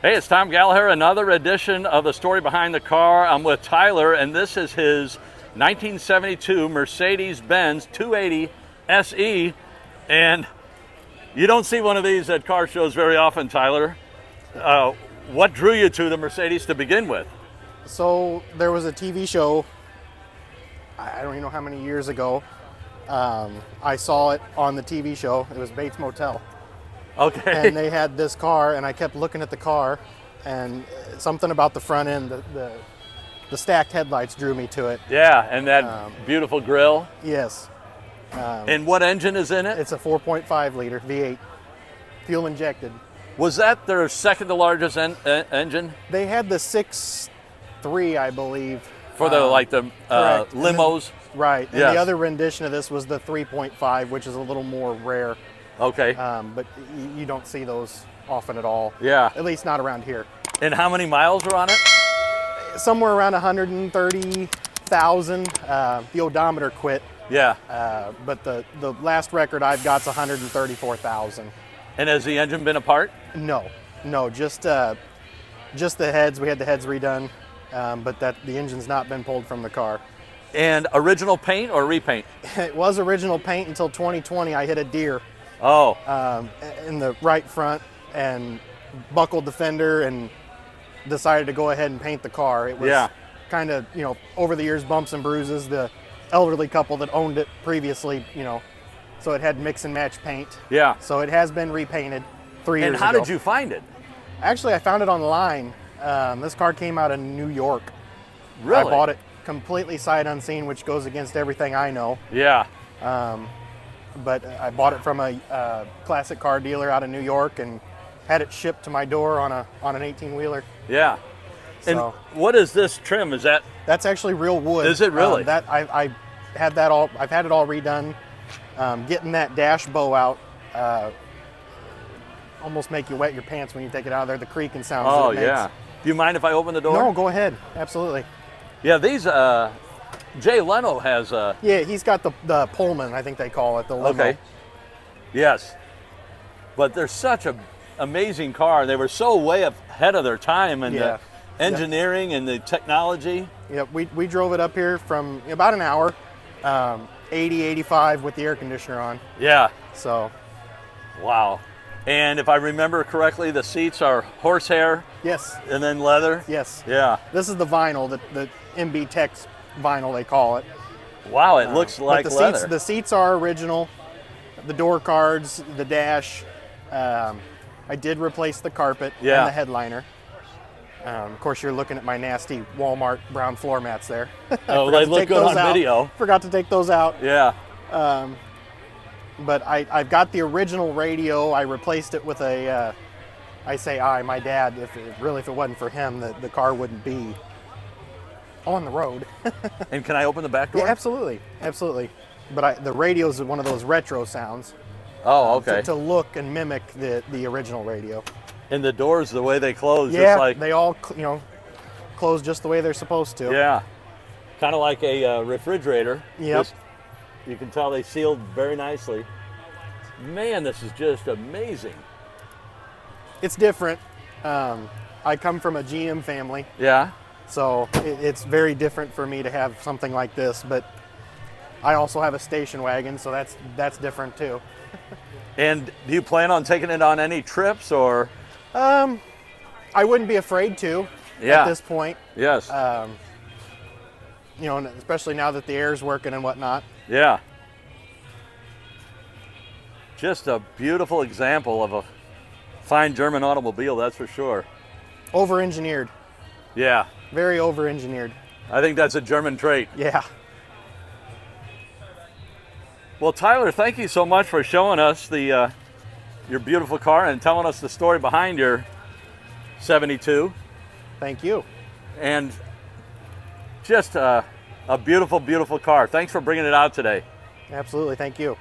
Hey, it's Tom Gallagher, another edition of The Story Behind the Car. I'm with Tyler, and this is his 1972 Mercedes-Benz 280 SE. And you don't see one of these at car shows very often, Tyler. What drew you to the Mercedes to begin with? So there was a TV show, I don't even know how many years ago. I saw it on the TV show. It was Bates Motel. Okay. And they had this car, and I kept looking at the car, and something about the front end, the stacked headlights drew me to it. Yeah, and that beautiful grille. Yes. And what engine is in it? It's a 4.5 liter V8, fuel injected. Was that their second to largest engine? They had the 6.3, I believe. For the limos? Right. And Yes. the other rendition of this was the 3.5, which is a little more rare. Okay. But you don't see those often at all. Yeah. At least not around here. And how many miles were on it? Somewhere around 130,000. The odometer quit. Yeah. But the last record I've got is 134,000. And has the engine been apart? No, just the heads. We had the heads redone, but the engine's not been pulled from the car. And original paint or repaint? It was original paint until 2020. I hit a deer. Oh. In the right front and buckled the fender and decided to go ahead and paint the car. It was kind of, over the years, bumps and bruises. The elderly couple that owned it previously, so it had mix and match paint. Yeah. So it has been repainted 3 years ago. And how did you find it? Actually, I found it online. This car came out of New York. Really? I bought it completely sight unseen, which goes against everything I know. Yeah. But I bought it from a classic car dealer out of New York and had it shipped to my door on an 18-wheeler. Yeah. And So what is this trim? Is that? that's actually real wood. Is it really? I've had it all redone. Getting that dash bow out almost make you wet your pants when you take it out of there. The creaking sounds. Oh, that it makes. yeah. Do you mind if I open the door? No, go ahead. Absolutely. Yeah, these, Jay Leno has a... Yeah, he's got the Pullman, I think they call it, the limo. Okay. Yes. But they're such an amazing car. They were so way ahead of their time and the engineering and the technology. Yeah, we drove it up here from about an hour, 80, 85 with the air conditioner on. Yeah. So, Wow. And if I remember correctly, the seats are horsehair yes, and then leather? yes. Yeah. This is the vinyl, the MB Tex vinyl they call it. Wow, it looks like but leather. the seats are original. The door cards, the dash. I did replace the carpet and the headliner. Of course, you're looking at my nasty Walmart brown floor mats there. Oh, they look good on video. Forgot to take those out. Yeah. But I've got the original radio. I replaced it with a, my dad, if it wasn't for him, the car wouldn't be on the road. And can I open the back door? Yeah, absolutely. But the radio is one of those retro sounds. Oh, okay. To look and mimic the original radio. And the doors, the way they close, Yeah, just like... they all, close just the way they're supposed to. Yeah. Kind of like a refrigerator. Yep. You can tell they sealed very nicely. Man, this is just amazing. It's different. I come from a GM family, Yeah. so it's very different for me to have something like this, but I also have a station wagon, so that's different too. And do you plan on taking it on any trips or? I wouldn't be afraid to Yeah. at this point. Yes. And especially now that the air's working and whatnot. Yeah. Just a beautiful example of a fine German automobile, that's for sure. Over-engineered. Yeah. Very over-engineered. I think that's a German trait. Yeah. Well, Tyler, thank you so much for showing us your beautiful car and telling us the story behind your 72. Thank you. And just a beautiful, beautiful car. Thanks for bringing it out today. Absolutely. Thank you.